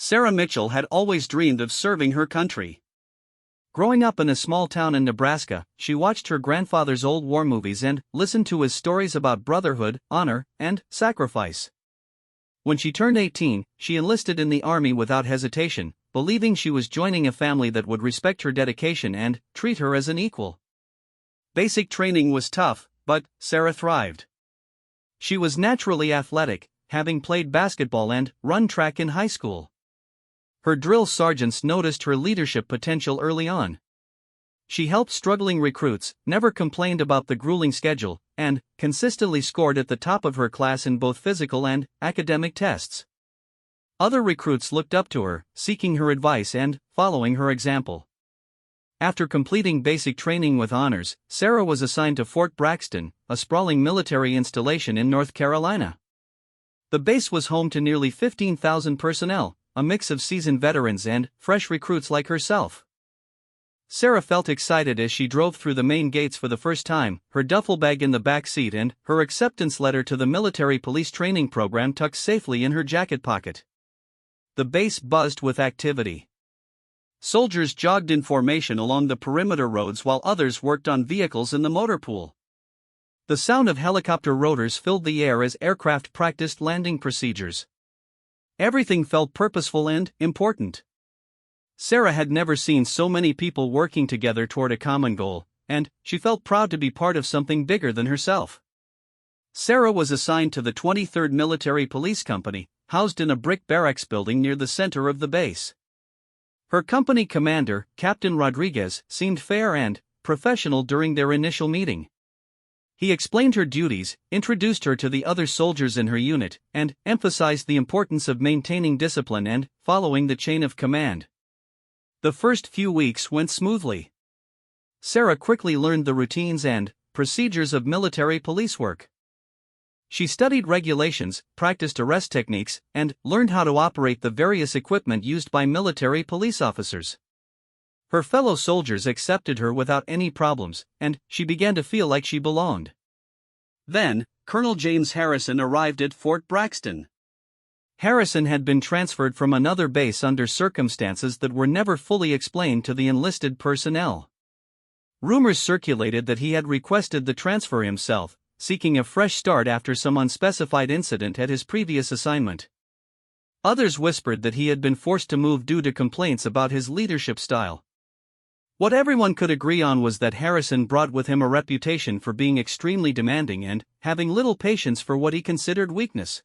Sarah Mitchell had always dreamed of serving her country. Growing up in a small town in Nebraska, she watched her grandfather's old war movies and listened to his stories about brotherhood, honor, and sacrifice. When she turned 18, she enlisted in the Army without hesitation, believing she was joining a family that would respect her dedication and treat her as an equal. Basic training was tough, but Sarah thrived. She was naturally athletic, having played basketball and run track in high school. Her drill sergeants noticed her leadership potential early on. She helped struggling recruits, never complained about the grueling schedule, and consistently scored at the top of her class in both physical and academic tests. Other recruits looked up to her, seeking her advice and following her example. After completing basic training with honors, Sarah was assigned to Fort Braxton, a sprawling military installation in North Carolina. The base was home to nearly 15,000 personnel, a mix of seasoned veterans and fresh recruits like herself. Sarah felt excited as she drove through the main gates for the first time, her duffel bag in the back seat and her acceptance letter to the military police training program tucked safely in her jacket pocket. The base buzzed with activity. Soldiers jogged in formation along the perimeter roads while others worked on vehicles in the motor pool. The sound of helicopter rotors filled the air as aircraft practiced landing procedures. Everything felt purposeful and important. Sarah had never seen so many people working together toward a common goal, and she felt proud to be part of something bigger than herself. Sarah was assigned to the 23rd Military Police Company, housed in a brick barracks building near the center of the base. Her company commander, Captain Rodriguez, seemed fair and professional during their initial meeting. He explained her duties, introduced her to the other soldiers in her unit, and emphasized the importance of maintaining discipline and following the chain of command. The first few weeks went smoothly. Sarah quickly learned the routines and procedures of military police work. She studied regulations, practiced arrest techniques, and learned how to operate the various equipment used by military police officers. Her fellow soldiers accepted her without any problems, and she began to feel like she belonged. Then, Colonel James Harrison arrived at Fort Braxton. Harrison had been transferred from another base under circumstances that were never fully explained to the enlisted personnel. Rumors circulated that he had requested the transfer himself, seeking a fresh start after some unspecified incident at his previous assignment. Others whispered that he had been forced to move due to complaints about his leadership style. What everyone could agree on was that Harrison brought with him a reputation for being extremely demanding and having little patience for what he considered weakness.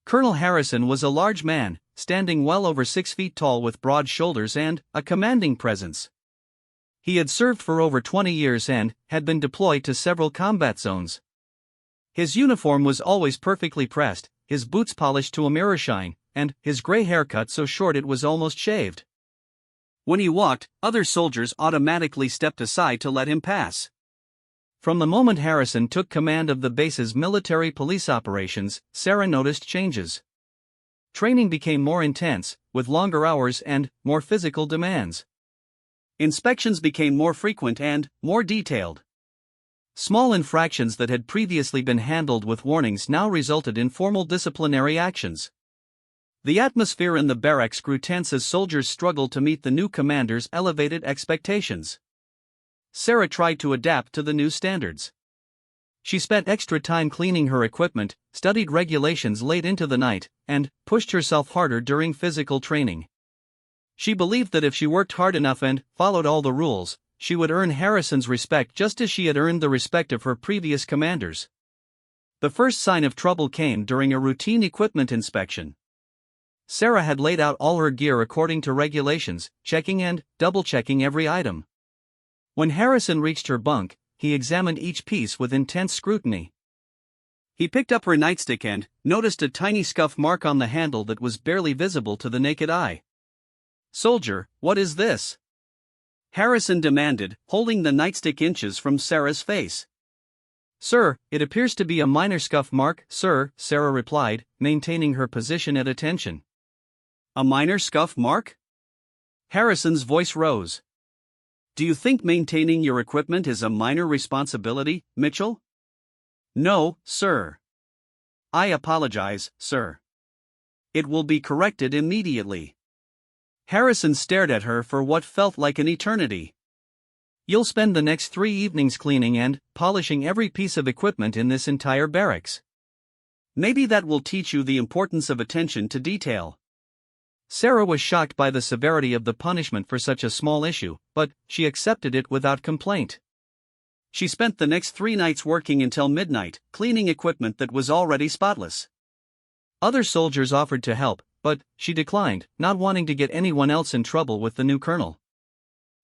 Colonel Harrison was a large man, standing well over 6 feet tall with broad shoulders and a commanding presence. He had served for over 20 years and had been deployed to several combat zones. His uniform was always perfectly pressed, his boots polished to a mirror shine, and his gray hair cut so short it was almost shaved. When he walked, other soldiers automatically stepped aside to let him pass. From the moment Harrison took command of the base's military police operations, Sarah noticed changes. Training became more intense, with longer hours and more physical demands. Inspections became more frequent and more detailed. Small infractions that had previously been handled with warnings now resulted in formal disciplinary actions. The atmosphere in the barracks grew tense as soldiers struggled to meet the new commander's elevated expectations. Sarah tried to adapt to the new standards. She spent extra time cleaning her equipment, studied regulations late into the night, and pushed herself harder during physical training. She believed that if she worked hard enough and followed all the rules, she would earn Harrison's respect just as she had earned the respect of her previous commanders. The first sign of trouble came during a routine equipment inspection. Sarah had laid out all her gear according to regulations, checking and double-checking every item. When Harrison reached her bunk, he examined each piece with intense scrutiny. He picked up her nightstick and noticed a tiny scuff mark on the handle that was barely visible to the naked eye. "Soldier, what is this?" Harrison demanded, holding the nightstick inches from Sarah's face. "Sir, it appears to be a minor scuff mark, sir," Sarah replied, maintaining her position at attention. "A minor scuff mark?" Harrison's voice rose. "Do you think maintaining your equipment is a minor responsibility, Mitchell?" "No, sir." "I apologize, sir." It will be corrected immediately. Harrison stared at her for what felt like an eternity. You'll spend the next 3 evenings cleaning and polishing every piece of equipment in this entire barracks. Maybe that will teach you the importance of attention to detail. Sarah was shocked by the severity of the punishment for such a small issue, but she accepted it without complaint. She spent the next 3 nights working until midnight, cleaning equipment that was already spotless. Other soldiers offered to help, but she declined, not wanting to get anyone else in trouble with the new colonel.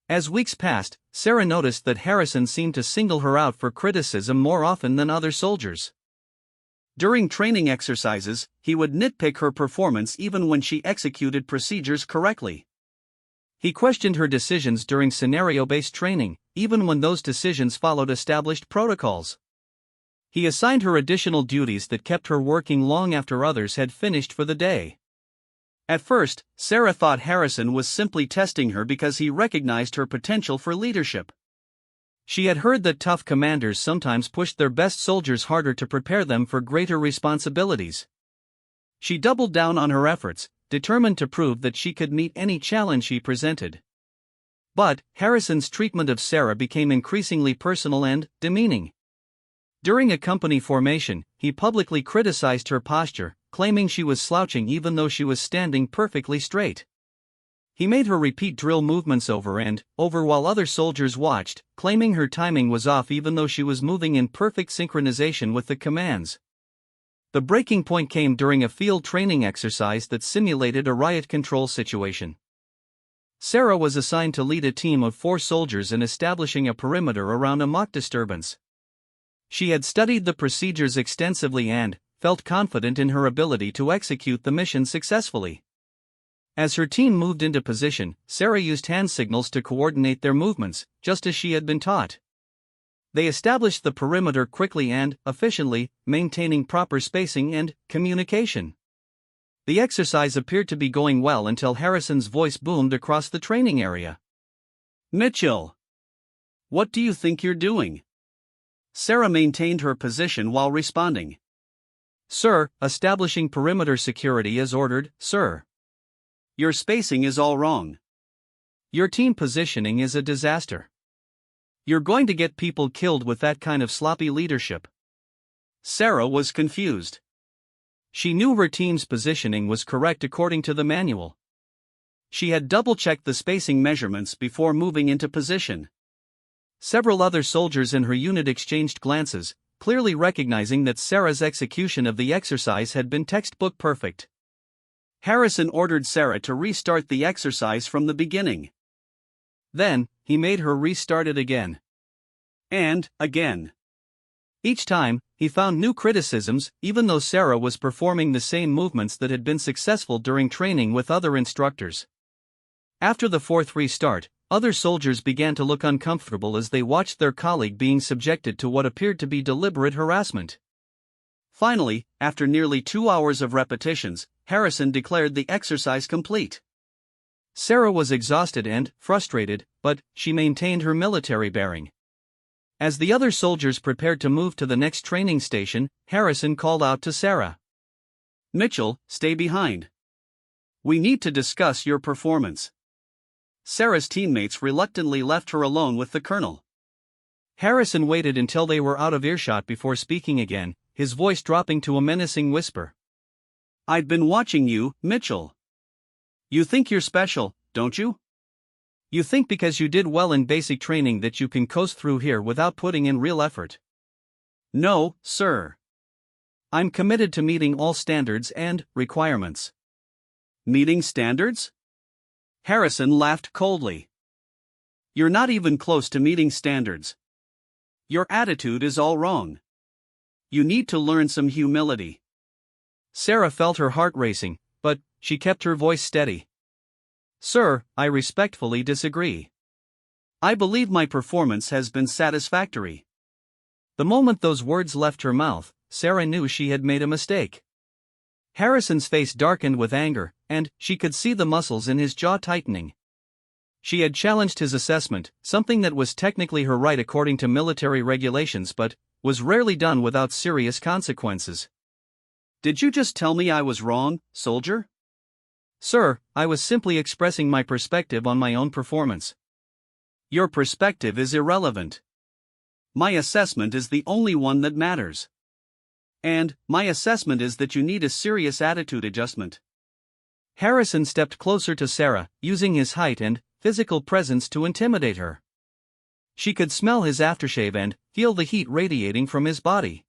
As weeks passed, Sarah noticed that Harrison seemed to single her out for criticism more often than other soldiers. During training exercises, he would nitpick her performance even when she executed procedures correctly. He questioned her decisions during scenario-based training, even when those decisions followed established protocols. He assigned her additional duties that kept her working long after others had finished for the day. At first, Sarah thought Harrison was simply testing her because he recognized her potential for leadership. She had heard that tough commanders sometimes pushed their best soldiers harder to prepare them for greater responsibilities. She doubled down on her efforts, determined to prove that she could meet any challenge he presented. But Harrison's treatment of Sarah became increasingly personal and demeaning. During a company formation, he publicly criticized her posture, claiming she was slouching even though she was standing perfectly straight. He made her repeat drill movements over and over while other soldiers watched, claiming her timing was off even though she was moving in perfect synchronization with the commands. The breaking point came during a field training exercise that simulated a riot control situation. Sarah was assigned to lead a team of 4 soldiers in establishing a perimeter around a mock disturbance. She had studied the procedures extensively and felt confident in her ability to execute the mission successfully. As her team moved into position, Sarah used hand signals to coordinate their movements, just as she had been taught. They established the perimeter quickly and efficiently, maintaining proper spacing and communication. The exercise appeared to be going well until Harrison's voice boomed across the training area. "Mitchell! What do you think you're doing?" Sarah maintained her position while responding. "Sir, establishing perimeter security as ordered, sir." "Your spacing is all wrong. Your team positioning is a disaster. You're going to get people killed with that kind of sloppy leadership." Sarah was confused. She knew her team's positioning was correct according to the manual. She had double-checked the spacing measurements before moving into position. Several other soldiers in her unit exchanged glances, clearly recognizing that Sarah's execution of the exercise had been textbook perfect. Harrison ordered Sarah to restart the exercise from the beginning. Then, he made her restart it again. And again. Each time, he found new criticisms, even though Sarah was performing the same movements that had been successful during training with other instructors. After the 4th restart, other soldiers began to look uncomfortable as they watched their colleague being subjected to what appeared to be deliberate harassment. Finally, after nearly 2 hours of repetitions, Harrison declared the exercise complete. Sarah was exhausted and frustrated, but she maintained her military bearing. As the other soldiers prepared to move to the next training station, Harrison called out to Sarah. "Mitchell, stay behind. We need to discuss your performance." Sarah's teammates reluctantly left her alone with the colonel. Harrison waited until they were out of earshot before speaking again, his voice dropping to a menacing whisper. "I've been watching you, Mitchell. You think you're special, don't you? You think because you did well in basic training that you can coast through here without putting in real effort. No, sir. I'm committed to meeting all standards and requirements." "Meeting standards?" Harrison laughed coldly. "You're not even close to meeting standards. Your attitude is all wrong. You need to learn some humility." Sarah felt her heart racing, but she kept her voice steady. "Sir, I respectfully disagree. I believe my performance has been satisfactory." The moment those words left her mouth, Sarah knew she had made a mistake. Harrison's face darkened with anger, and she could see the muscles in his jaw tightening. She had challenged his assessment, something that was technically her right according to military regulations but was rarely done without serious consequences. Did you just tell me I was wrong, soldier? Sir, I was simply expressing my perspective on my own performance. Your perspective is irrelevant. My assessment is the only one that matters. And, my assessment is that you need a serious attitude adjustment. Harrison stepped closer to Sarah, using his height and physical presence to intimidate her. She could smell his aftershave and feel the heat radiating from his body.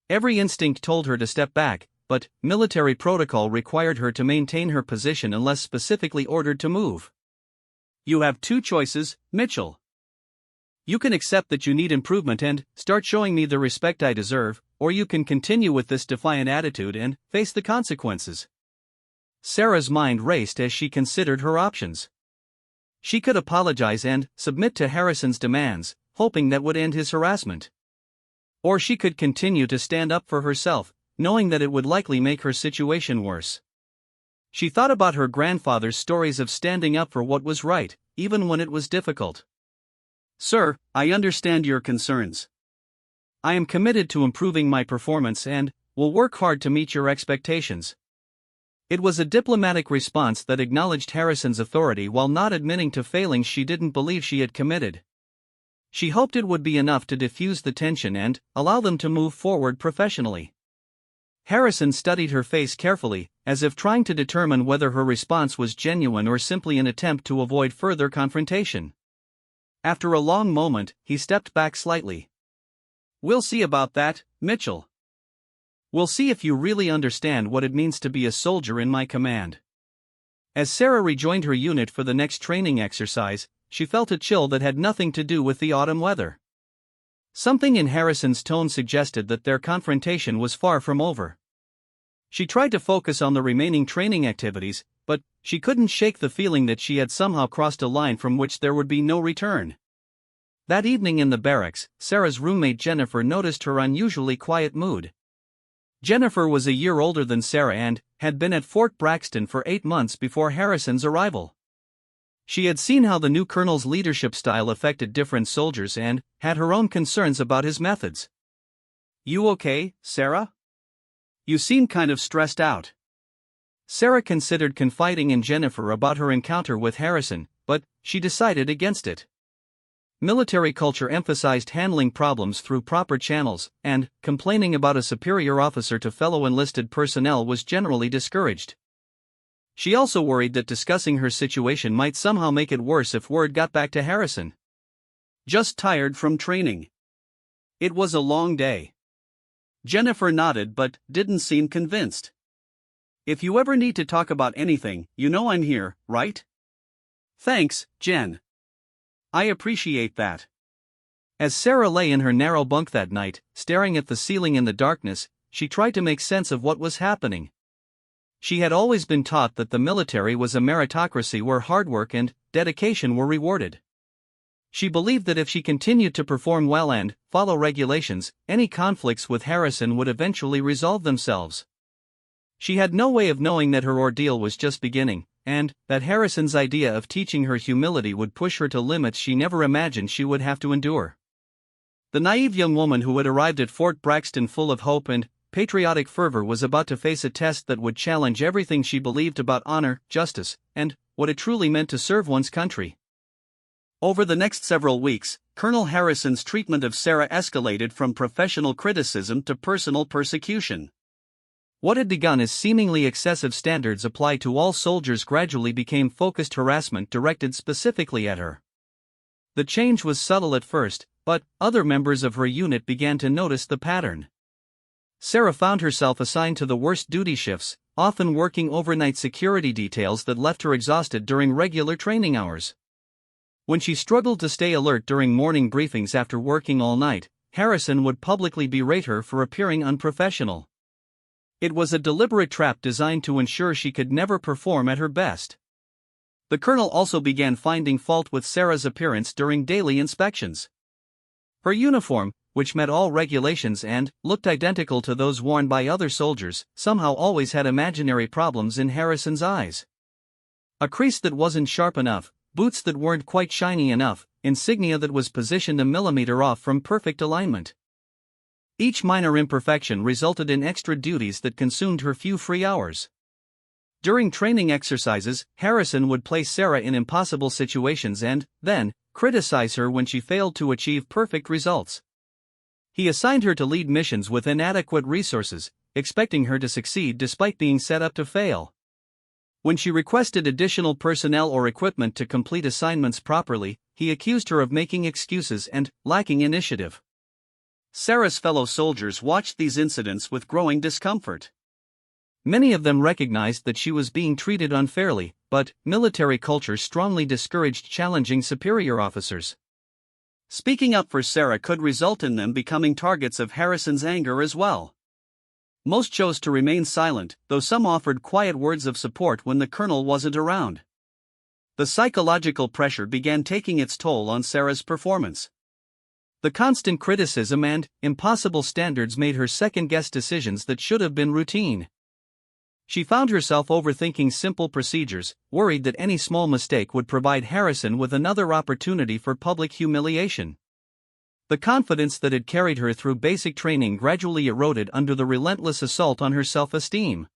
Every instinct told her to step back, but military protocol required her to maintain her position unless specifically ordered to move. You have two choices, Mitchell. You can accept that you need improvement and start showing me the respect I deserve, or you can continue with this defiant attitude and face the consequences. Sarah's mind raced as she considered her options. She could apologize and submit to Harrison's demands, hoping that would end his harassment. Or she could continue to stand up for herself, knowing that it would likely make her situation worse. She thought about her grandfather's stories of standing up for what was right, even when it was difficult. Sir, I understand your concerns. I am committed to improving my performance and will work hard to meet your expectations. It was a diplomatic response that acknowledged Harrison's authority while not admitting to failings she didn't believe she had committed. She hoped it would be enough to diffuse the tension and allow them to move forward professionally. Harrison studied her face carefully, as if trying to determine whether her response was genuine or simply an attempt to avoid further confrontation. After a long moment, he stepped back slightly. We'll see about that, Mitchell. We'll see if you really understand what it means to be a soldier in my command. As Sarah rejoined her unit for the next training exercise, she felt a chill that had nothing to do with the autumn weather. Something in Harrison's tone suggested that their confrontation was far from over. She tried to focus on the remaining training activities, but she couldn't shake the feeling that she had somehow crossed a line from which there would be no return. That evening in the barracks, Sarah's roommate Jennifer noticed her unusually quiet mood. Jennifer was a year older than Sarah and had been at Fort Braxton for 8 months before Harrison's arrival. She had seen how the new colonel's leadership style affected different soldiers and had her own concerns about his methods. You okay, Sarah? You seem kind of stressed out. Sarah considered confiding in Jennifer about her encounter with Harrison, but she decided against it. Military culture emphasized handling problems through proper channels, and complaining about a superior officer to fellow enlisted personnel was generally discouraged. She also worried that discussing her situation might somehow make it worse if word got back to Harrison. Just tired from training. It was a long day. Jennifer nodded but didn't seem convinced. If you ever need to talk about anything, you know I'm here, right? Thanks, Jen. I appreciate that. As Sarah lay in her narrow bunk that night, staring at the ceiling in the darkness, she tried to make sense of what was happening. She had always been taught that the military was a meritocracy where hard work and dedication were rewarded. She believed that if she continued to perform well and follow regulations, any conflicts with Harrison would eventually resolve themselves. She had no way of knowing that her ordeal was just beginning, and that Harrison's idea of teaching her humility would push her to limits she never imagined she would have to endure. The naive young woman who had arrived at Fort Braxton full of hope and patriotic fervor was about to face a test that would challenge everything she believed about honor, justice, and what it truly meant to serve one's country. Over the next several weeks, Colonel Harrison's treatment of Sarah escalated from professional criticism to personal persecution. What had begun as seemingly excessive standards applied to all soldiers gradually became focused harassment directed specifically at her. The change was subtle at first, but other members of her unit began to notice the pattern. Sarah found herself assigned to the worst duty shifts, often working overnight security details that left her exhausted during regular training hours. When she struggled to stay alert during morning briefings after working all night, Harrison would publicly berate her for appearing unprofessional. It was a deliberate trap designed to ensure she could never perform at her best. The colonel also began finding fault with Sarah's appearance during daily inspections. Her uniform, which met all regulations and looked identical to those worn by other soldiers, somehow always had imaginary problems in Harrison's eyes. A crease that wasn't sharp enough, boots that weren't quite shiny enough, insignia that was positioned a millimeter off from perfect alignment. Each minor imperfection resulted in extra duties that consumed her few free hours. During training exercises, Harrison would place Sarah in impossible situations and, then, criticize her when she failed to achieve perfect results. He assigned her to lead missions with inadequate resources, expecting her to succeed despite being set up to fail. When she requested additional personnel or equipment to complete assignments properly, he accused her of making excuses and lacking initiative. Sarah's fellow soldiers watched these incidents with growing discomfort. Many of them recognized that she was being treated unfairly, but military culture strongly discouraged challenging superior officers. Speaking up for Sarah could result in them becoming targets of Harrison's anger as well. Most chose to remain silent, though some offered quiet words of support when the colonel wasn't around. The psychological pressure began taking its toll on Sarah's performance. The constant criticism and impossible standards made her second-guess decisions that should have been routine. She found herself overthinking simple procedures, worried that any small mistake would provide Harrison with another opportunity for public humiliation. The confidence that had carried her through basic training gradually eroded under the relentless assault on her self-esteem.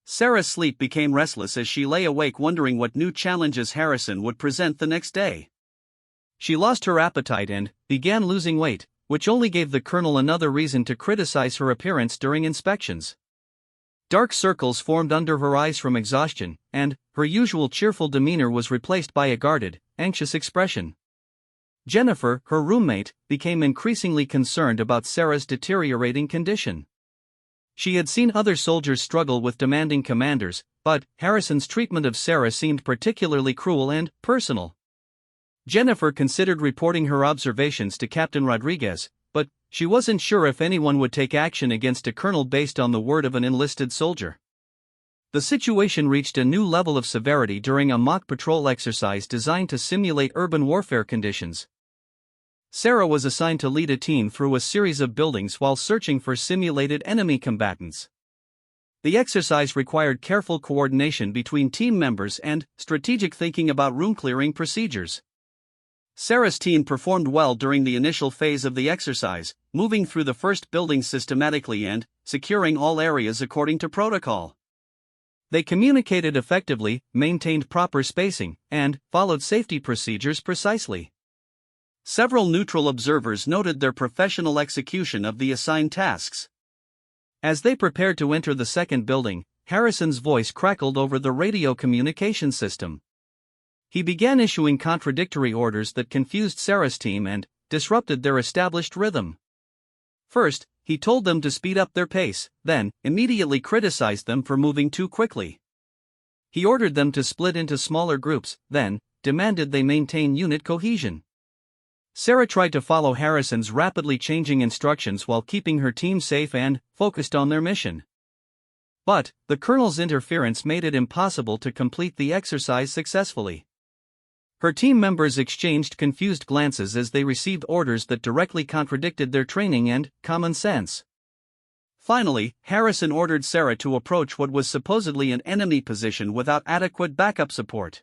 Sarah's sleep became restless as she lay awake wondering what new challenges Harrison would present the next day. She lost her appetite and began losing weight, which only gave the colonel another reason to criticize her appearance during inspections. Dark circles formed under her eyes from exhaustion, and her usual cheerful demeanor was replaced by a guarded, anxious expression. Jennifer, her roommate, became increasingly concerned about Sarah's deteriorating condition. She had seen other soldiers struggle with demanding commanders, but Harrison's treatment of Sarah seemed particularly cruel and personal. Jennifer considered reporting her observations to Captain Rodriguez, but she wasn't sure if anyone would take action against a colonel based on the word of an enlisted soldier. The situation reached a new level of severity during a mock patrol exercise designed to simulate urban warfare conditions. Sarah was assigned to lead a team through a series of buildings while searching for simulated enemy combatants. The exercise required careful coordination between team members and strategic thinking about room clearing procedures. Sarah's team performed well during the initial phase of the exercise, moving through the first building systematically and securing all areas according to protocol. They communicated effectively, maintained proper spacing, and followed safety procedures precisely. Several neutral observers noted their professional execution of the assigned tasks. As they prepared to enter the second building, Harrison's voice crackled over the radio communication system. He began issuing contradictory orders that confused Sarah's team and disrupted their established rhythm. First, he told them to speed up their pace, then immediately criticized them for moving too quickly. He ordered them to split into smaller groups, then demanded they maintain unit cohesion. Sarah tried to follow Harrison's rapidly changing instructions while keeping her team safe and focused on their mission. But the colonel's interference made it impossible to complete the exercise successfully. Her team members exchanged confused glances as they received orders that directly contradicted their training and common sense. Finally, Harrison ordered Sarah to approach what was supposedly an enemy position without adequate backup support.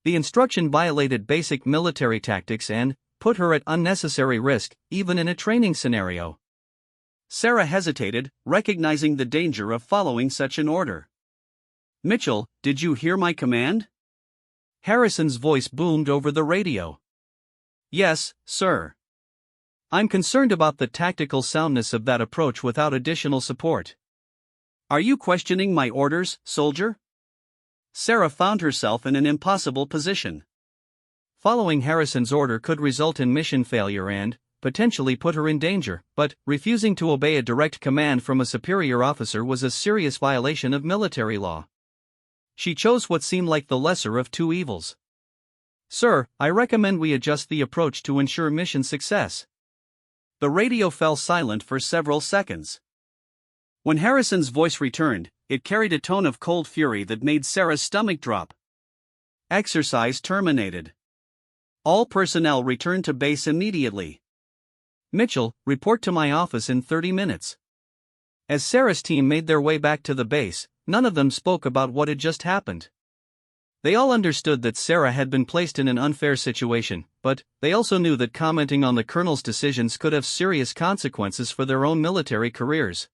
The instruction violated basic military tactics and put her at unnecessary risk, even in a training scenario. Sarah hesitated, recognizing the danger of following such an order. "Mitchell, did you hear my command?" Harrison's voice boomed over the radio. "Yes, sir. I'm concerned about the tactical soundness of that approach without additional support." "Are you questioning my orders, soldier?" Sarah found herself in an impossible position. Following Harrison's order could result in mission failure and potentially put her in danger, but refusing to obey a direct command from a superior officer was a serious violation of military law. She chose what seemed like the lesser of two evils. "Sir, I recommend we adjust the approach to ensure mission success." The radio fell silent for several seconds. When Harrison's voice returned, it carried a tone of cold fury that made Sarah's stomach drop. "Exercise terminated. All personnel return to base immediately. Mitchell, report to my office in 30 minutes." As Sarah's team made their way back to the base, none of them spoke about what had just happened. They all understood that Sarah had been placed in an unfair situation, but they also knew that commenting on the colonel's decisions could have serious consequences for their own military careers.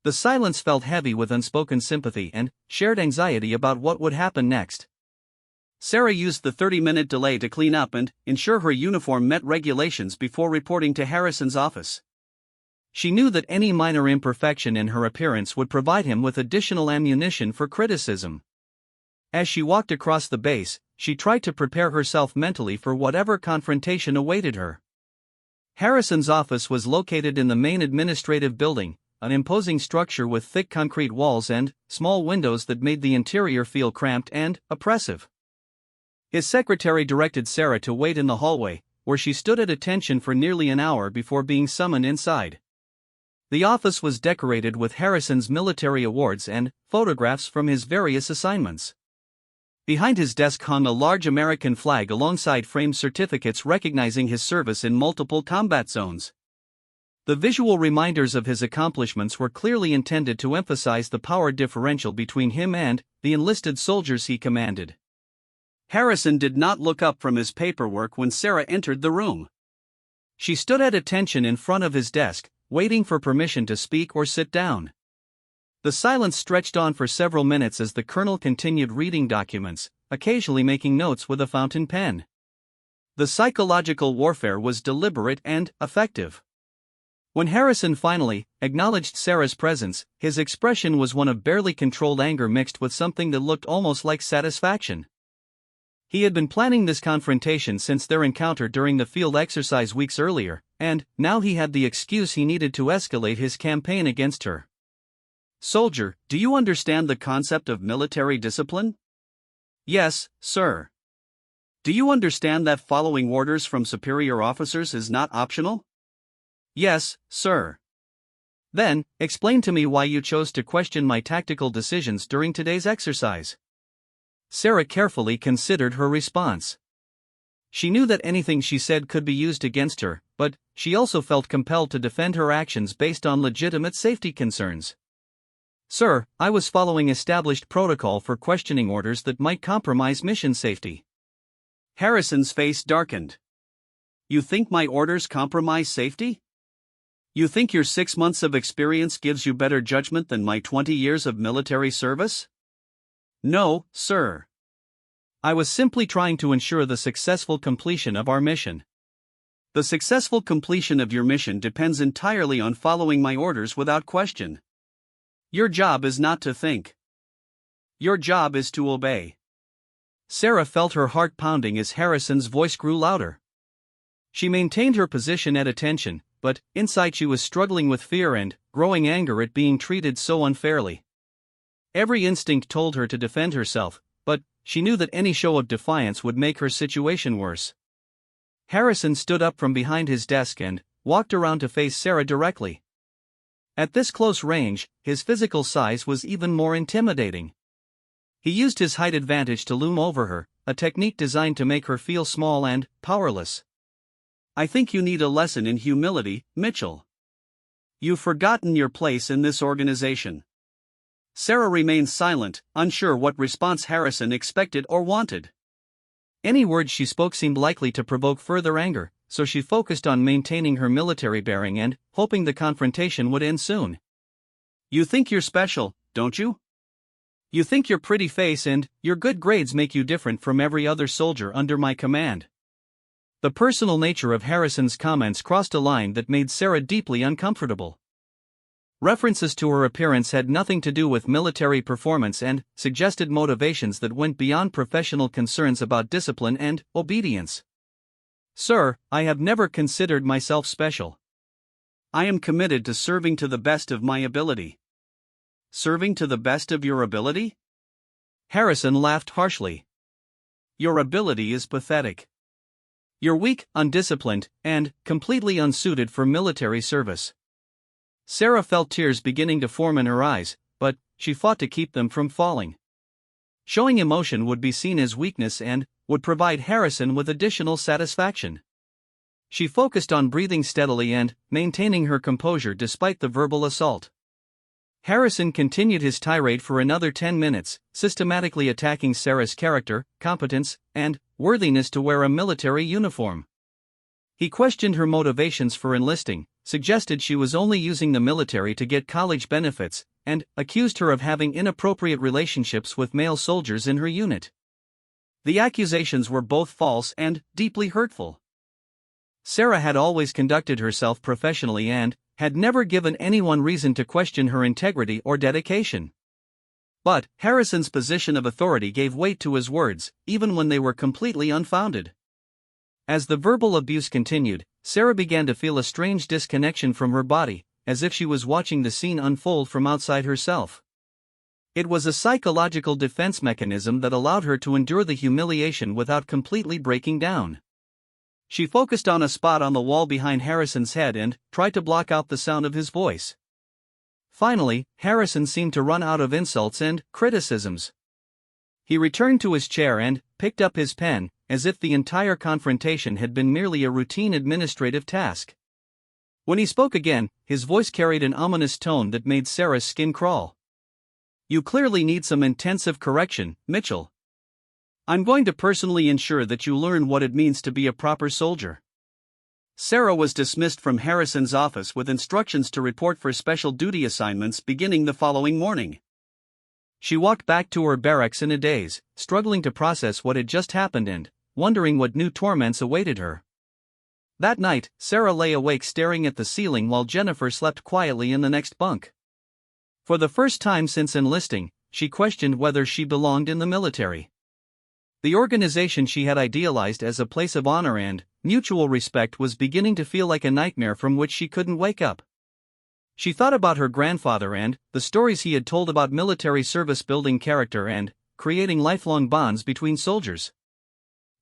The silence felt heavy with unspoken sympathy and shared anxiety about what would happen next. Sarah used the 30-minute delay to clean up and ensure her uniform met regulations before reporting to Harrison's office. She knew that any minor imperfection in her appearance would provide him with additional ammunition for criticism. As she walked across the base, she tried to prepare herself mentally for whatever confrontation awaited her. Harrison's office was located in the main administrative building, an imposing structure with thick concrete walls and small windows that made the interior feel cramped and oppressive. His secretary directed Sarah to wait in the hallway, where she stood at attention for nearly an hour before being summoned inside. The office was decorated with Harrison's military awards and photographs from his various assignments. Behind his desk hung a large American flag alongside framed certificates recognizing his service in multiple combat zones. The visual reminders of his accomplishments were clearly intended to emphasize the power differential between him and the enlisted soldiers he commanded. Harrison did not look up from his paperwork when Sarah entered the room. She stood at attention in front of his desk, waiting for permission to speak or sit down. The silence stretched on for several minutes as the colonel continued reading documents, occasionally making notes with a fountain pen. The psychological warfare was deliberate and effective. When Harrison finally acknowledged Sarah's presence, his expression was one of barely controlled anger mixed with something that looked almost like satisfaction. He had been planning this confrontation since their encounter during the field exercise weeks earlier, and now he had the excuse he needed to escalate his campaign against her. "Soldier, do you understand the concept of military discipline?" "Yes, sir." "Do you understand that following orders from superior officers is not optional?" "Yes, sir." "Then, explain to me why you chose to question my tactical decisions during today's exercise." Sarah carefully considered her response. She knew that anything she said could be used against her, but she also felt compelled to defend her actions based on legitimate safety concerns. "Sir, I was following established protocol for questioning orders that might compromise mission safety." Harrison's face darkened. "You think my orders compromise safety? You think your 6 months of experience gives you better judgment than my 20 years of military service?" "No, sir. I was simply trying to ensure the successful completion of our mission." "The successful completion of your mission depends entirely on following my orders without question. Your job is not to think. Your job is to obey." Sarah felt her heart pounding as Harrison's voice grew louder. She maintained her position at attention, but inside she was struggling with fear and growing anger at being treated so unfairly. Every instinct told her to defend herself, but she knew that any show of defiance would make her situation worse. Harrison stood up from behind his desk and walked around to face Sarah directly. At this close range, his physical size was even more intimidating. He used his height advantage to loom over her, a technique designed to make her feel small and powerless. "I think you need a lesson in humility, Mitchell. You've forgotten your place in this organization." Sarah remained silent, unsure what response Harrison expected or wanted. Any words she spoke seemed likely to provoke further anger, so she focused on maintaining her military bearing and hoping the confrontation would end soon. "You think you're special, don't you? You think your pretty face and your good grades make you different from every other soldier under my command." The personal nature of Harrison's comments crossed a line that made Sarah deeply uncomfortable. References to her appearance had nothing to do with military performance and suggested motivations that went beyond professional concerns about discipline and obedience. "Sir, I have never considered myself special. I am committed to serving to the best of my ability." "Serving to the best of your ability?" Harrison laughed harshly. "Your ability is pathetic. You're weak, undisciplined, and completely unsuited for military service." Sarah felt tears beginning to form in her eyes, but she fought to keep them from falling. Showing emotion would be seen as weakness and would provide Harrison with additional satisfaction. She focused on breathing steadily and maintaining her composure despite the verbal assault. Harrison continued his tirade for another 10 minutes, systematically attacking Sarah's character, competence, and worthiness to wear a military uniform. He questioned her motivations for enlisting, suggested she was only using the military to get college benefits, and accused her of having inappropriate relationships with male soldiers in her unit. The accusations were both false and deeply hurtful. Sarah had always conducted herself professionally and had never given anyone reason to question her integrity or dedication. But Harrison's position of authority gave weight to his words, even when they were completely unfounded. As the verbal abuse continued, Sarah began to feel a strange disconnection from her body, as if she was watching the scene unfold from outside herself. It was a psychological defense mechanism that allowed her to endure the humiliation without completely breaking down. She focused on a spot on the wall behind Harrison's head and tried to block out the sound of his voice. Finally, Harrison seemed to run out of insults and criticisms. He returned to his chair and picked up his pen, as if the entire confrontation had been merely a routine administrative task. When he spoke again, his voice carried an ominous tone that made Sarah's skin crawl. "You clearly need some intensive correction, Mitchell. I'm going to personally ensure that you learn what it means to be a proper soldier." Sarah was dismissed from Harrison's office with instructions to report for special duty assignments beginning the following morning. She walked back to her barracks in a daze, struggling to process what had just happened and wondering what new torments awaited her. That night, Sarah lay awake staring at the ceiling while Jennifer slept quietly in the next bunk. For the first time since enlisting, she questioned whether she belonged in the military. The organization she had idealized as a place of honor and mutual respect was beginning to feel like a nightmare from which she couldn't wake up. She thought about her grandfather and the stories he had told about military service building character and creating lifelong bonds between soldiers.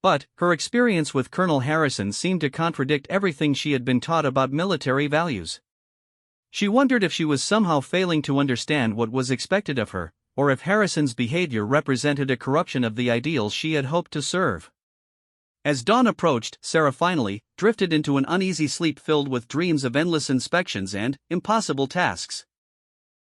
But her experience with Colonel Harrison seemed to contradict everything she had been taught about military values. She wondered if she was somehow failing to understand what was expected of her, or if Harrison's behavior represented a corruption of the ideals she had hoped to serve. As dawn approached, Sarah finally drifted into an uneasy sleep filled with dreams of endless inspections and impossible tasks.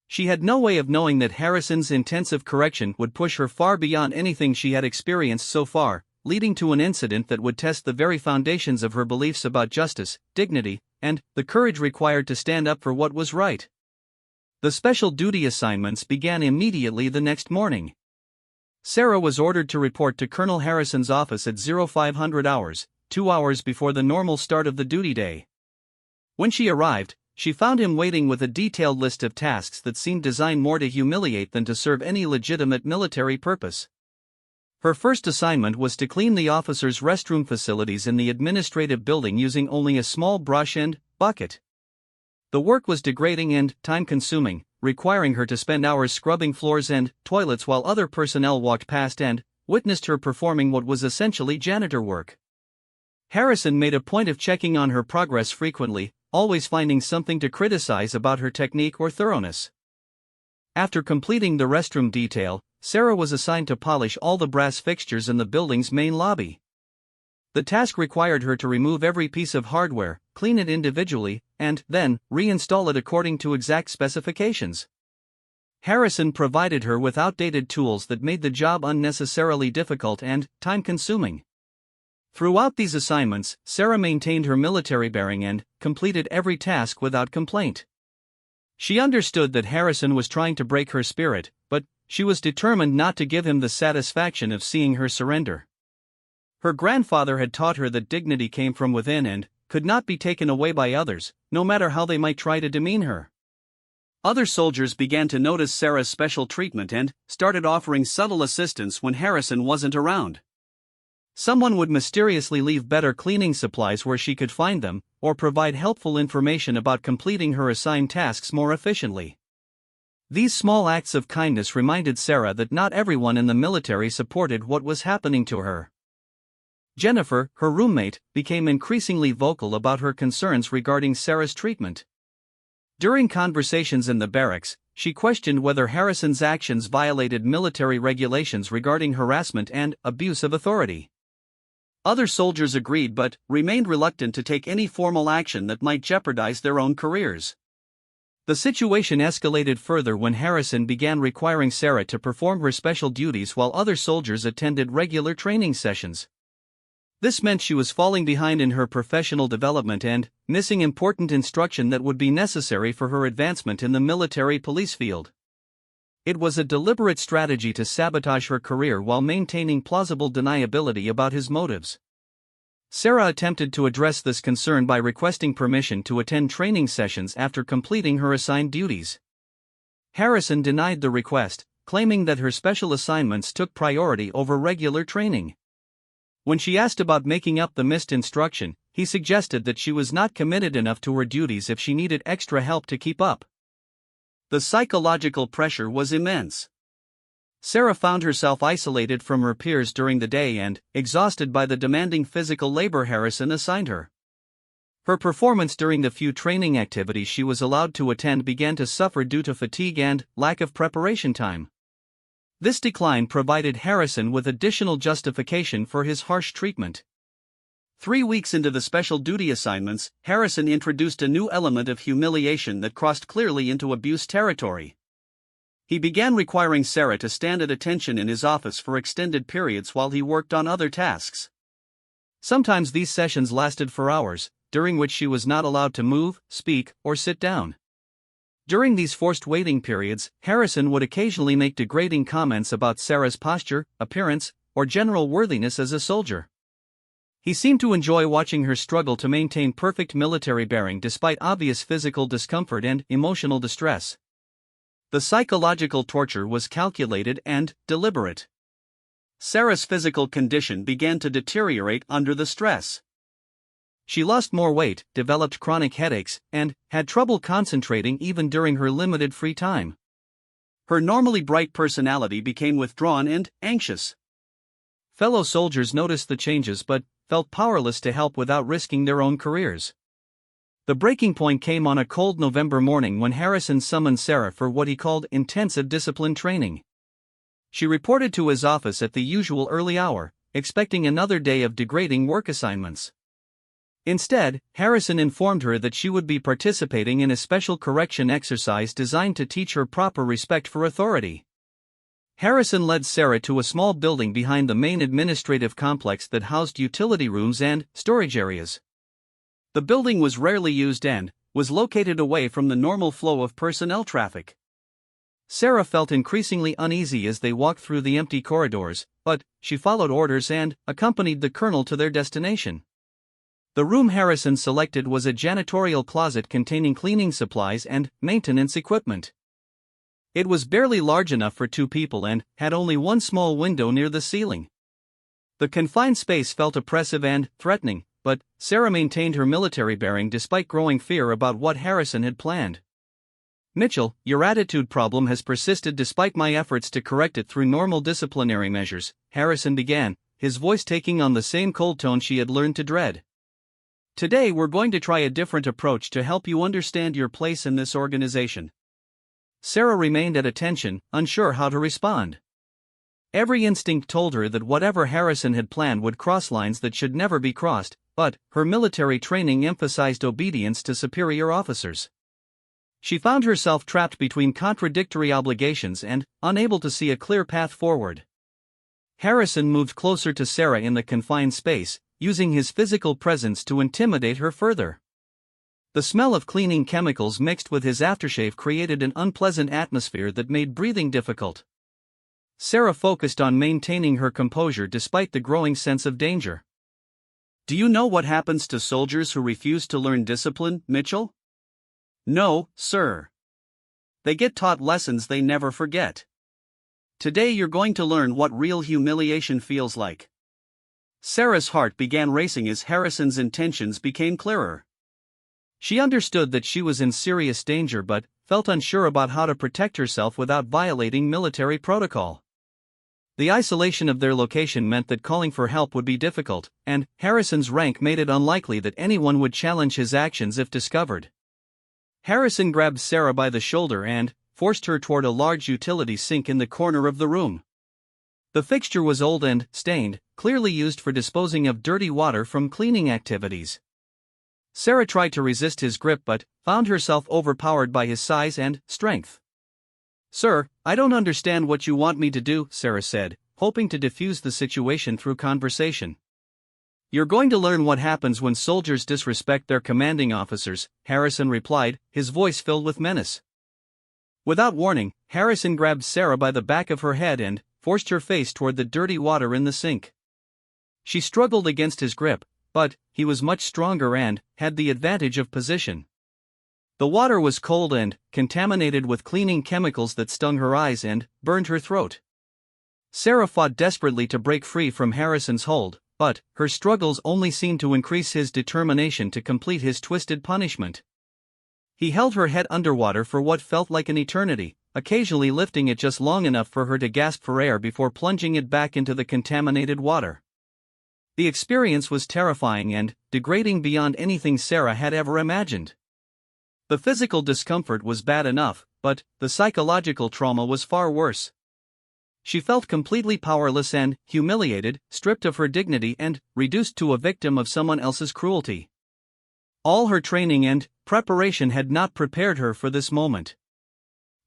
She had no way of knowing that Harrison's intensive correction would push her far beyond anything she had experienced so far, leading to an incident that would test the very foundations of her beliefs about justice, dignity, and the courage required to stand up for what was right. The special duty assignments began immediately the next morning. Sarah was ordered to report to Colonel Harrison's office at 0500 hours, 2 hours before the normal start of the duty day. When she arrived, she found him waiting with a detailed list of tasks that seemed designed more to humiliate than to serve any legitimate military purpose. Her first assignment was to clean the officers' restroom facilities in the administrative building using only a small brush and bucket. The work was degrading and time-consuming, requiring her to spend hours scrubbing floors and toilets while other personnel walked past and witnessed her performing what was essentially janitor work. Harrison made a point of checking on her progress frequently, always finding something to criticize about her technique or thoroughness. After completing the restroom detail, Sarah was assigned to polish all the brass fixtures in the building's main lobby. The task required her to remove every piece of hardware, clean it individually, and then reinstall it according to exact specifications. Harrison provided her with outdated tools that made the job unnecessarily difficult and time-consuming. Throughout these assignments, Sarah maintained her military bearing and completed every task without complaint. She understood that Harrison was trying to break her spirit, but she was determined not to give him the satisfaction of seeing her surrender. Her grandfather had taught her that dignity came from within and could not be taken away by others, no matter how they might try to demean her. Other soldiers began to notice Sarah's special treatment and started offering subtle assistance when Harrison wasn't around. Someone would mysteriously leave better cleaning supplies where she could find them, or provide helpful information about completing her assigned tasks more efficiently. These small acts of kindness reminded Sarah that not everyone in the military supported what was happening to her. Jennifer, her roommate, became increasingly vocal about her concerns regarding Sarah's treatment. During conversations in the barracks, she questioned whether Harrison's actions violated military regulations regarding harassment and abuse of authority. Other soldiers agreed but remained reluctant to take any formal action that might jeopardize their own careers. The situation escalated further when Harrison began requiring Sarah to perform her special duties while other soldiers attended regular training sessions. This meant she was falling behind in her professional development and missing important instruction that would be necessary for her advancement in the military police field. It was a deliberate strategy to sabotage her career while maintaining plausible deniability about his motives. Sarah attempted to address this concern by requesting permission to attend training sessions after completing her assigned duties. Harrison denied the request, claiming that her special assignments took priority over regular training. When she asked about making up the missed instruction, he suggested that she was not committed enough to her duties if she needed extra help to keep up. The psychological pressure was immense. Sarah found herself isolated from her peers during the day and exhausted by the demanding physical labor Harrison assigned her. Her performance during the few training activities she was allowed to attend began to suffer due to fatigue and lack of preparation time. This decline provided Harrison with additional justification for his harsh treatment. 3 weeks into the special duty assignments, Harrison introduced a new element of humiliation that crossed clearly into abuse territory. He began requiring Sarah to stand at attention in his office for extended periods while he worked on other tasks. Sometimes these sessions lasted for hours, during which she was not allowed to move, speak, or sit down. During these forced waiting periods, Harrison would occasionally make degrading comments about Sarah's posture, appearance, or general worthiness as a soldier. He seemed to enjoy watching her struggle to maintain perfect military bearing despite obvious physical discomfort and emotional distress. The psychological torture was calculated and deliberate. Sarah's physical condition began to deteriorate under the stress. She lost more weight, developed chronic headaches, and had trouble concentrating even during her limited free time. Her normally bright personality became withdrawn and anxious. Fellow soldiers noticed the changes but felt powerless to help without risking their own careers. The breaking point came on a cold November morning when Harrison summoned Sarah for what he called intensive discipline training. She reported to his office at the usual early hour, expecting another day of degrading work assignments. Instead, Harrison informed her that she would be participating in a special correction exercise designed to teach her proper respect for authority. Harrison led Sarah to a small building behind the main administrative complex that housed utility rooms and storage areas. The building was rarely used and was located away from the normal flow of personnel traffic. Sarah felt increasingly uneasy as they walked through the empty corridors, but she followed orders and accompanied the colonel to their destination. The room Harrison selected was a janitorial closet containing cleaning supplies and maintenance equipment. It was barely large enough for 2 people and had only one small window near the ceiling. The confined space felt oppressive and threatening, but Sarah maintained her military bearing despite growing fear about what Harrison had planned. "Mitchell, your attitude problem has persisted despite my efforts to correct it through normal disciplinary measures," Harrison began, his voice taking on the same cold tone she had learned to dread. "Today we're going to try a different approach to help you understand your place in this organization." Sarah remained at attention, unsure how to respond. Every instinct told her that whatever Harrison had planned would cross lines that should never be crossed, but her military training emphasized obedience to superior officers. She found herself trapped between contradictory obligations and unable to see a clear path forward. Harrison moved closer to Sarah in the confined space, using his physical presence to intimidate her further. The smell of cleaning chemicals mixed with his aftershave created an unpleasant atmosphere that made breathing difficult. Sarah focused on maintaining her composure despite the growing sense of danger. "Do you know what happens to soldiers who refuse to learn discipline, Mitchell?" "No, sir. They get taught lessons they never forget. Today you're going to learn what real humiliation feels like." Sarah's heart began racing as Harrison's intentions became clearer. She understood that she was in serious danger but felt unsure about how to protect herself without violating military protocol. The isolation of their location meant that calling for help would be difficult, and Harrison's rank made it unlikely that anyone would challenge his actions if discovered. Harrison grabbed Sarah by the shoulder and forced her toward a large utility sink in the corner of the room. The fixture was old and stained, clearly used for disposing of dirty water from cleaning activities. Sarah tried to resist his grip but found herself overpowered by his size and strength. "Sir, I don't understand what you want me to do," Sarah said, hoping to diffuse the situation through conversation. "You're going to learn what happens when soldiers disrespect their commanding officers," Harrison replied, his voice filled with menace. Without warning, Harrison grabbed Sarah by the back of her head and forced her face toward the dirty water in the sink. She struggled against his grip, but he was much stronger and had the advantage of position. The water was cold and contaminated with cleaning chemicals that stung her eyes and burned her throat. Sarah fought desperately to break free from Harrison's hold, but her struggles only seemed to increase his determination to complete his twisted punishment. He held her head underwater for what felt like an eternity, occasionally lifting it just long enough for her to gasp for air before plunging it back into the contaminated water. The experience was terrifying and degrading beyond anything Sarah had ever imagined. The physical discomfort was bad enough, but the psychological trauma was far worse. She felt completely powerless and humiliated, stripped of her dignity and reduced to a victim of someone else's cruelty. All her training and preparation had not prepared her for this moment.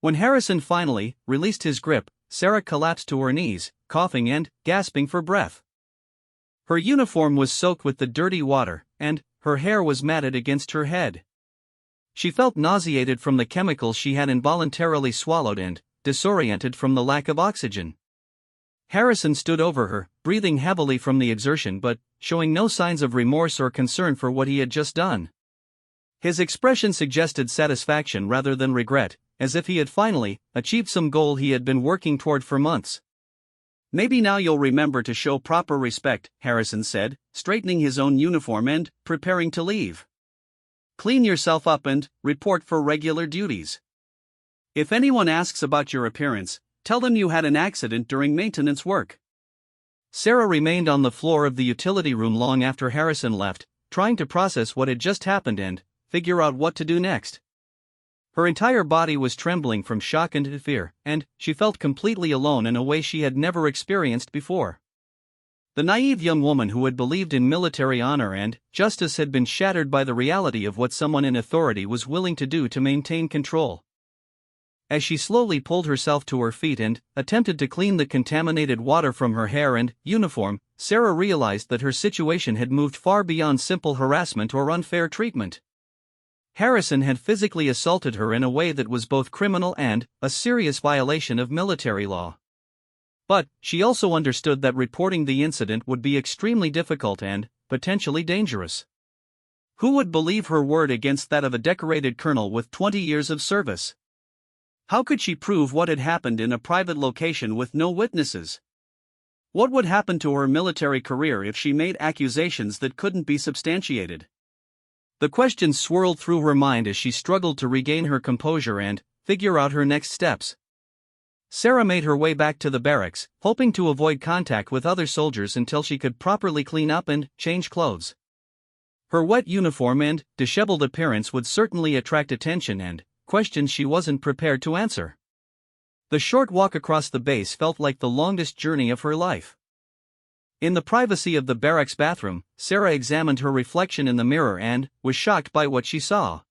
When Harrison finally released his grip, Sarah collapsed to her knees, coughing and gasping for breath. Her uniform was soaked with the dirty water, and her hair was matted against her head. She felt nauseated from the chemicals she had involuntarily swallowed and disoriented from the lack of oxygen. Harrison stood over her, breathing heavily from the exertion but showing no signs of remorse or concern for what he had just done. His expression suggested satisfaction rather than regret, as if he had finally achieved some goal he had been working toward for months. "Maybe now you'll remember to show proper respect," Harrison said, straightening his own uniform and preparing to leave. "Clean yourself up and report for regular duties. If anyone asks about your appearance, tell them you had an accident during maintenance work." Sarah remained on the floor of the utility room long after Harrison left, trying to process what had just happened and figure out what to do next. Her entire body was trembling from shock and fear, and she felt completely alone in a way she had never experienced before. The naive young woman who had believed in military honor and justice had been shattered by the reality of what someone in authority was willing to do to maintain control. As she slowly pulled herself to her feet and attempted to clean the contaminated water from her hair and uniform, Sarah realized that her situation had moved far beyond simple harassment or unfair treatment. Harrison had physically assaulted her in a way that was both criminal and a serious violation of military law. But she also understood that reporting the incident would be extremely difficult and potentially dangerous. Who would believe her word against that of a decorated colonel with 20 years of service? How could she prove what had happened in a private location with no witnesses? What would happen to her military career if she made accusations that couldn't be substantiated? The questions swirled through her mind as she struggled to regain her composure and figure out her next steps. Sarah made her way back to the barracks, hoping to avoid contact with other soldiers until she could properly clean up and change clothes. Her wet uniform and disheveled appearance would certainly attract attention and questions she wasn't prepared to answer. The short walk across the base felt like the longest journey of her life. In the privacy of the barracks bathroom, Sarah examined her reflection in the mirror and was shocked by what she saw.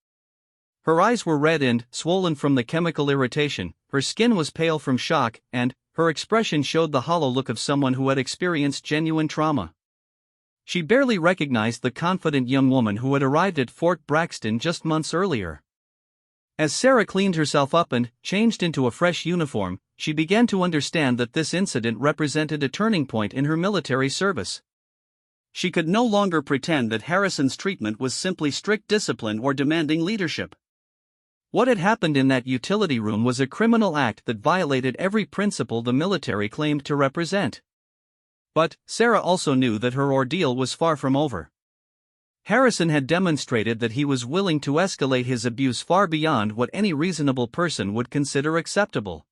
Her eyes were red and swollen from the chemical irritation, her skin was pale from shock, and her expression showed the hollow look of someone who had experienced genuine trauma. She barely recognized the confident young woman who had arrived at Fort Braxton just months earlier. As Sarah cleaned herself up and changed into a fresh uniform, she began to understand that this incident represented a turning point in her military service. She could no longer pretend that Harrison's treatment was simply strict discipline or demanding leadership. What had happened in that utility room was a criminal act that violated every principle the military claimed to represent. But Sarah also knew that her ordeal was far from over. Harrison had demonstrated that he was willing to escalate his abuse far beyond what any reasonable person would consider acceptable.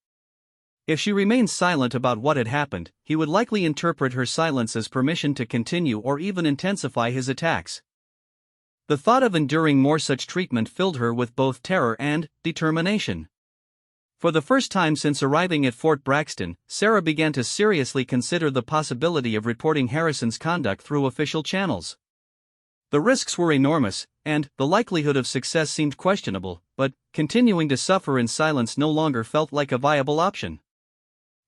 If she remained silent about what had happened, he would likely interpret her silence as permission to continue or even intensify his attacks. The thought of enduring more such treatment filled her with both terror and determination. For the first time since arriving at Fort Braxton, Sarah began to seriously consider the possibility of reporting Harrison's conduct through official channels. The risks were enormous, and the likelihood of success seemed questionable, but continuing to suffer in silence no longer felt like a viable option.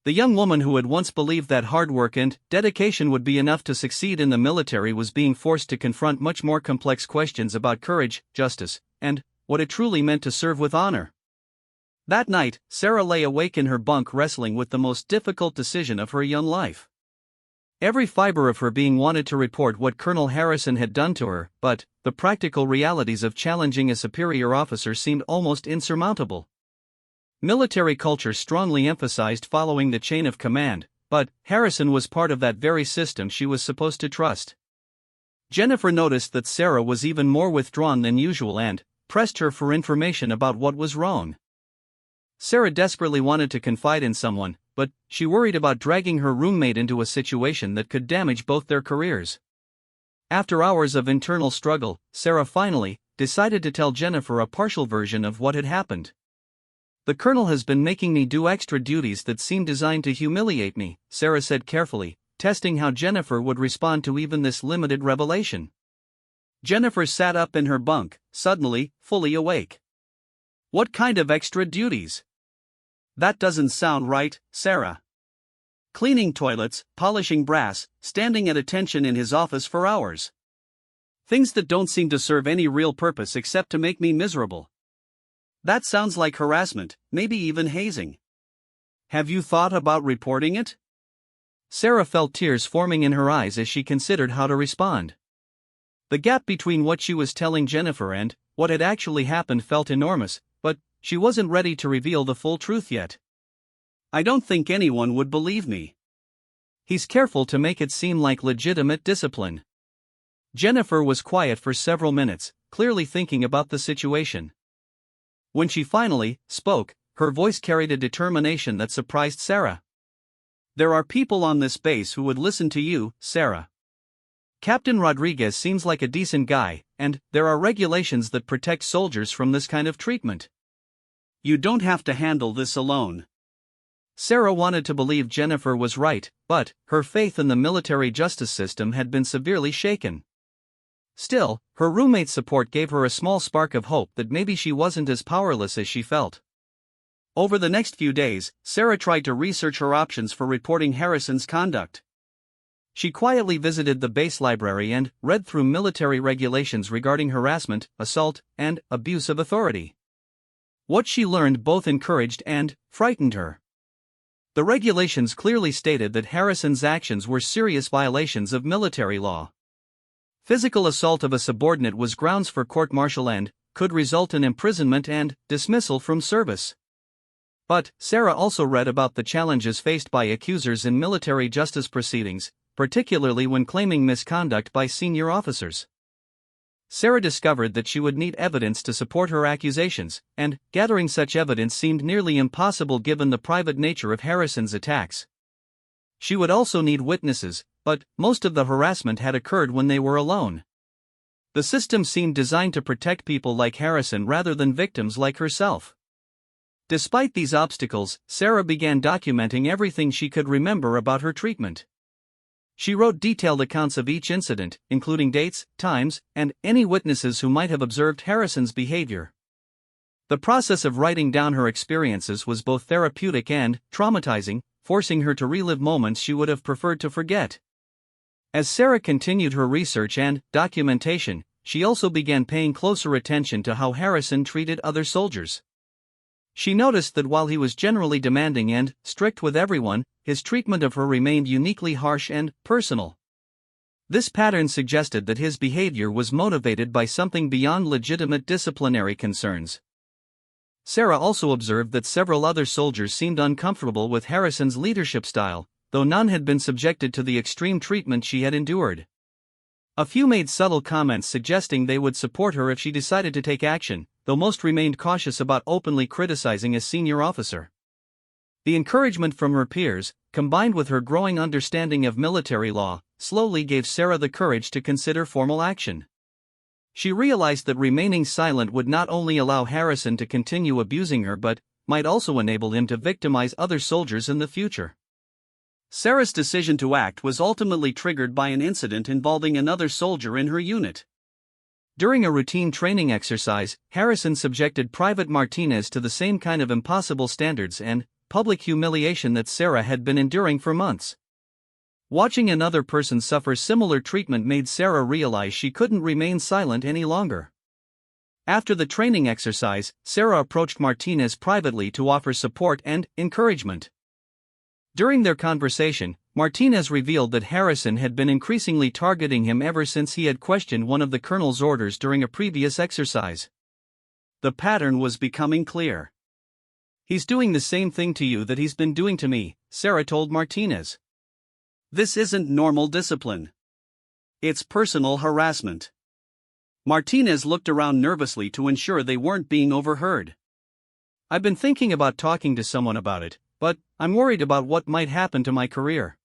The young woman who had once believed that hard work and dedication would be enough to succeed in the military was being forced to confront much more complex questions about courage, justice, and what it truly meant to serve with honor. That night, Sarah lay awake in her bunk wrestling with the most difficult decision of her young life. Every fiber of her being wanted to report what Colonel Harrison had done to her, but the practical realities of challenging a superior officer seemed almost insurmountable. Military culture strongly emphasized following the chain of command, but Harrison was part of that very system she was supposed to trust. Jennifer noticed that Sarah was even more withdrawn than usual and pressed her for information about what was wrong. Sarah desperately wanted to confide in someone, but she worried about dragging her roommate into a situation that could damage both their careers. After hours of internal struggle, Sarah finally decided to tell Jennifer a partial version of what had happened. "The colonel has been making me do extra duties that seem designed to humiliate me," Sarah said carefully, testing how Jennifer would respond to even this limited revelation. Jennifer sat up in her bunk, suddenly, fully awake. "What kind of extra duties? That doesn't sound right, Sarah." "Cleaning toilets, polishing brass, standing at attention in his office for hours. Things that don't seem to serve any real purpose except to make me miserable. That sounds like harassment, maybe even hazing. Have you thought about reporting it?" Sarah felt tears forming in her eyes as she considered how to respond. The gap between what she was telling Jennifer and what had actually happened felt enormous, but she wasn't ready to reveal the full truth yet. "I don't think anyone would believe me. He's careful to make it seem like legitimate discipline." Jennifer was quiet for several minutes, clearly thinking about the situation. When she finally spoke, her voice carried a determination that surprised Sarah. "There are people on this base who would listen to you, Sarah. Captain Rodriguez seems like a decent guy, and there are regulations that protect soldiers from this kind of treatment. You don't have to handle this alone." Sarah wanted to believe Jennifer was right, but her faith in the military justice system had been severely shaken. Still, her roommate's support gave her a small spark of hope that maybe she wasn't as powerless as she felt. Over the next few days, Sarah tried to research her options for reporting Harrison's conduct. She quietly visited the base library and read through military regulations regarding harassment, assault, and abuse of authority. What she learned both encouraged and frightened her. The regulations clearly stated that Harrison's actions were serious violations of military law. Physical assault of a subordinate was grounds for court-martial and could result in imprisonment and dismissal from service. But Sarah also read about the challenges faced by accusers in military justice proceedings, particularly when claiming misconduct by senior officers. Sarah discovered that she would need evidence to support her accusations, and gathering such evidence seemed nearly impossible given the private nature of Harrison's attacks. She would also need witnesses, but most of the harassment had occurred when they were alone. The system seemed designed to protect people like Harrison rather than victims like herself. Despite these obstacles, Sarah began documenting everything she could remember about her treatment. She wrote detailed accounts of each incident, including dates, times, and any witnesses who might have observed Harrison's behavior. The process of writing down her experiences was both therapeutic and traumatizing, forcing her to relive moments she would have preferred to forget. As Sarah continued her research and documentation, she also began paying closer attention to how Harrison treated other soldiers. She noticed that while he was generally demanding and strict with everyone, his treatment of her remained uniquely harsh and personal. This pattern suggested that his behavior was motivated by something beyond legitimate disciplinary concerns. Sarah also observed that several other soldiers seemed uncomfortable with Harrison's leadership style, though none had been subjected to the extreme treatment she had endured. A few made subtle comments suggesting they would support her if she decided to take action, though most remained cautious about openly criticizing a senior officer. The encouragement from her peers, combined with her growing understanding of military law, slowly gave Sarah the courage to consider formal action. She realized that remaining silent would not only allow Harrison to continue abusing her but might also enable him to victimize other soldiers in the future. Sarah's decision to act was ultimately triggered by an incident involving another soldier in her unit. During a routine training exercise, Harrison subjected Private Martinez to the same kind of impossible standards and public humiliation that Sarah had been enduring for months. Watching another person suffer similar treatment made Sarah realize she couldn't remain silent any longer. After the training exercise, Sarah approached Martinez privately to offer support and encouragement. During their conversation, Martinez revealed that Harrison had been increasingly targeting him ever since he had questioned one of the colonel's orders during a previous exercise. The pattern was becoming clear. "He's doing the same thing to you that he's been doing to me," Sarah told Martinez. "This isn't normal discipline. It's personal harassment." Martinez looked around nervously to ensure they weren't being overheard. "I've been thinking about talking to someone about it, but I'm worried about what might happen to my career."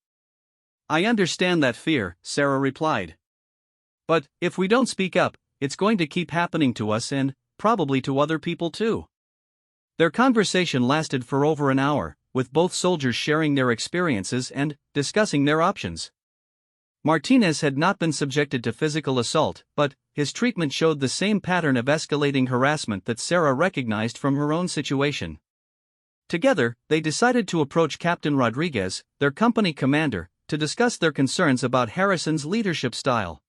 "I understand that fear," Sarah replied. "But if we don't speak up, it's going to keep happening to us and probably to other people too." Their conversation lasted for over an hour, with both soldiers sharing their experiences and discussing their options. Martinez had not been subjected to physical assault, but his treatment showed the same pattern of escalating harassment that Sarah recognized from her own situation. Together, they decided to approach Captain Rodriguez, their company commander, to discuss their concerns about Harrison's leadership style.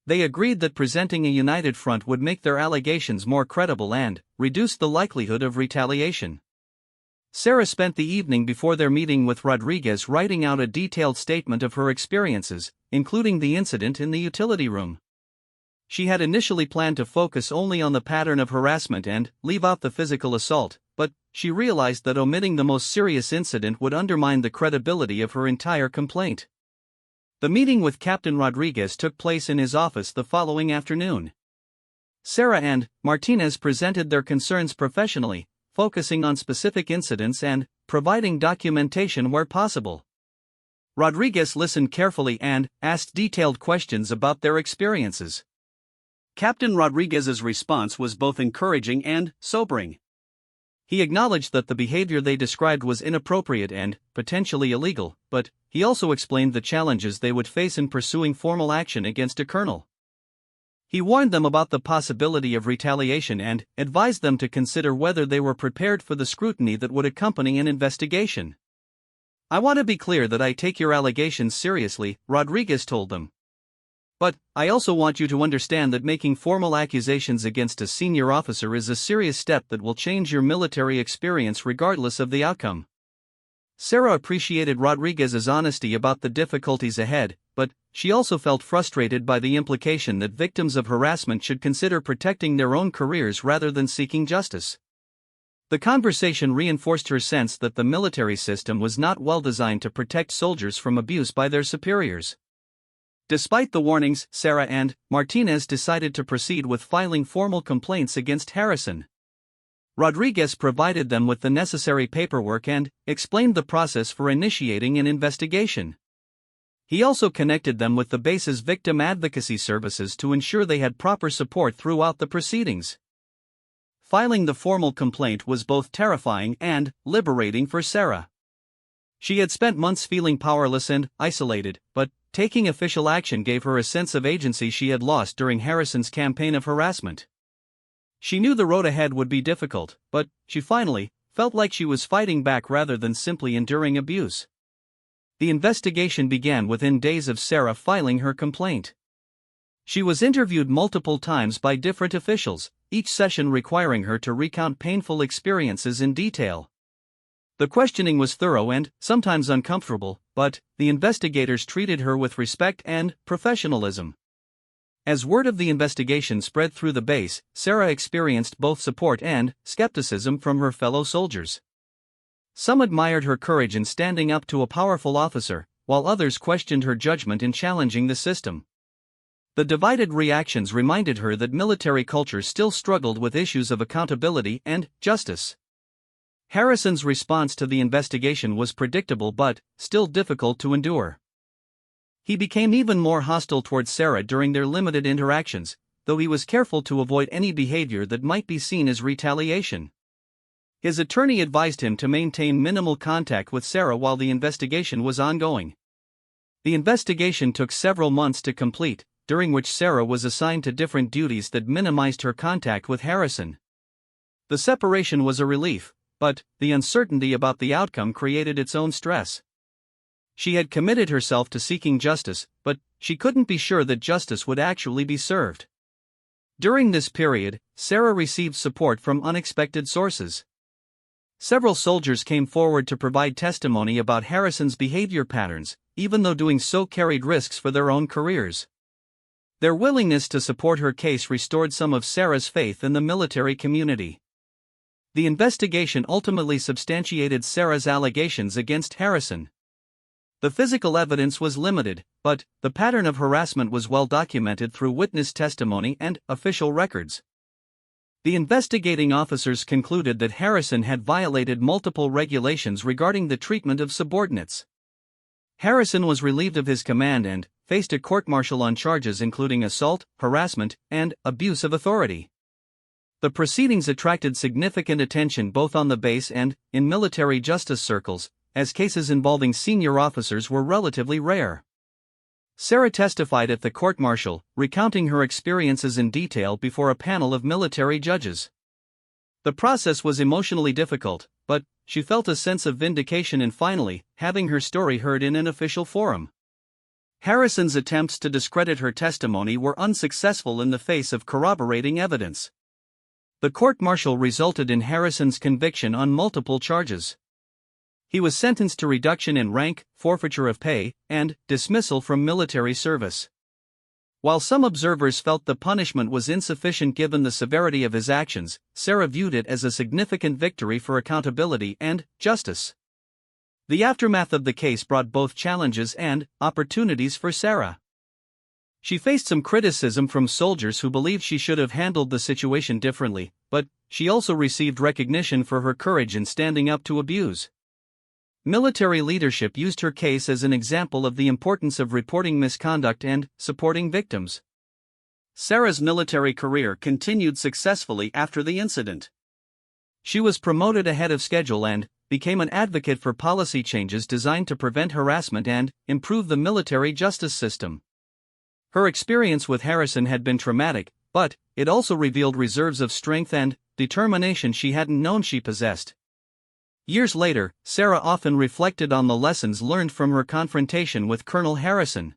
They agreed that presenting a united front would make their allegations more credible and reduce the likelihood of retaliation. Sarah spent the evening before their meeting with Rodriguez writing out a detailed statement of her experiences, including the incident in the utility room. She had initially planned to focus only on the pattern of harassment and leave out the physical assault, but she realized that omitting the most serious incident would undermine the credibility of her entire complaint. The meeting with Captain Rodriguez took place in his office the following afternoon. Sarah and Martinez presented their concerns professionally, focusing on specific incidents and providing documentation where possible. Rodriguez listened carefully and asked detailed questions about their experiences. Captain Rodriguez's response was both encouraging and sobering. He acknowledged that the behavior they described was inappropriate and potentially illegal, but he also explained the challenges they would face in pursuing formal action against a colonel. He warned them about the possibility of retaliation and advised them to consider whether they were prepared for the scrutiny that would accompany an investigation. "I want to be clear that I take your allegations seriously," Rodriguez told them. "But I also want you to understand that making formal accusations against a senior officer is a serious step that will change your military experience regardless of the outcome." Sarah appreciated Rodriguez's honesty about the difficulties ahead, but she also felt frustrated by the implication that victims of harassment should consider protecting their own careers rather than seeking justice. The conversation reinforced her sense that the military system was not well designed to protect soldiers from abuse by their superiors. Despite the warnings, Sarah and Martinez decided to proceed with filing formal complaints against Harrison. Rodriguez provided them with the necessary paperwork and explained the process for initiating an investigation. He also connected them with the base's victim advocacy services to ensure they had proper support throughout the proceedings. Filing the formal complaint was both terrifying and liberating for Sarah. She had spent months feeling powerless and isolated, but taking official action gave her a sense of agency she had lost during Harrison's campaign of harassment. She knew the road ahead would be difficult, but she finally felt like she was fighting back rather than simply enduring abuse. The investigation began within days of Sarah filing her complaint. She was interviewed multiple times by different officials, each session requiring her to recount painful experiences in detail. The questioning was thorough and sometimes uncomfortable, but the investigators treated her with respect and professionalism. As word of the investigation spread through the base, Sarah experienced both support and skepticism from her fellow soldiers. Some admired her courage in standing up to a powerful officer, while others questioned her judgment in challenging the system. The divided reactions reminded her that military culture still struggled with issues of accountability and justice. Harrison's response to the investigation was predictable but still difficult to endure. He became even more hostile towards Sarah during their limited interactions, though he was careful to avoid any behavior that might be seen as retaliation. His attorney advised him to maintain minimal contact with Sarah while the investigation was ongoing. The investigation took several months to complete, during which Sarah was assigned to different duties that minimized her contact with Harrison. The separation was a relief, but the uncertainty about the outcome created its own stress. She had committed herself to seeking justice, but she couldn't be sure that justice would actually be served. During this period, Sarah received support from unexpected sources. Several soldiers came forward to provide testimony about Harrison's behavior patterns, even though doing so carried risks for their own careers. Their willingness to support her case restored some of Sarah's faith in the military community. The investigation ultimately substantiated Sarah's allegations against Harrison. The physical evidence was limited, but the pattern of harassment was well documented through witness testimony and official records. The investigating officers concluded that Harrison had violated multiple regulations regarding the treatment of subordinates. Harrison was relieved of his command and faced a court-martial on charges including assault, harassment, and abuse of authority. The proceedings attracted significant attention both on the base and in military justice circles, as cases involving senior officers were relatively rare. Sarah testified at the court-martial, recounting her experiences in detail before a panel of military judges. The process was emotionally difficult, but she felt a sense of vindication in finally having her story heard in an official forum. Harrison's attempts to discredit her testimony were unsuccessful in the face of corroborating evidence. The court-martial resulted in Harrison's conviction on multiple charges. He was sentenced to reduction in rank, forfeiture of pay, and dismissal from military service. While some observers felt the punishment was insufficient given the severity of his actions, Sarah viewed it as a significant victory for accountability and justice. The aftermath of the case brought both challenges and opportunities for Sarah. She faced some criticism from soldiers who believed she should have handled the situation differently, but she also received recognition for her courage in standing up to abuse. Military leadership used her case as an example of the importance of reporting misconduct and supporting victims. Sarah's military career continued successfully after the incident. She was promoted ahead of schedule and became an advocate for policy changes designed to prevent harassment and improve the military justice system. Her experience with Harrison had been traumatic, but it also revealed reserves of strength and determination she hadn't known she possessed. Years later, Sarah often reflected on the lessons learned from her confrontation with Colonel Harrison.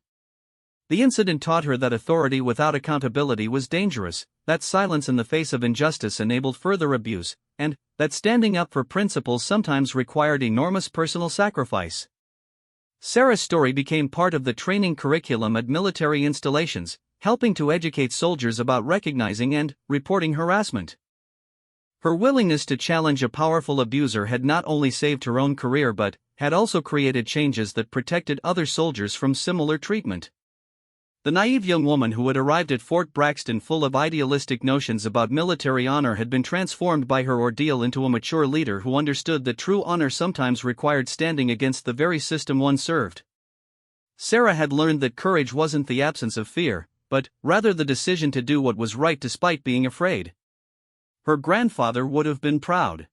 The incident taught her that authority without accountability was dangerous, that silence in the face of injustice enabled further abuse, and that standing up for principles sometimes required enormous personal sacrifice. Sarah's story became part of the training curriculum at military installations, helping to educate soldiers about recognizing and reporting harassment. Her willingness to challenge a powerful abuser had not only saved her own career but had also created changes that protected other soldiers from similar treatment. The naive young woman who had arrived at Fort Braxton full of idealistic notions about military honor had been transformed by her ordeal into a mature leader who understood that true honor sometimes required standing against the very system one served. Sarah had learned that courage wasn't the absence of fear, but rather the decision to do what was right despite being afraid. Her grandfather would have been proud.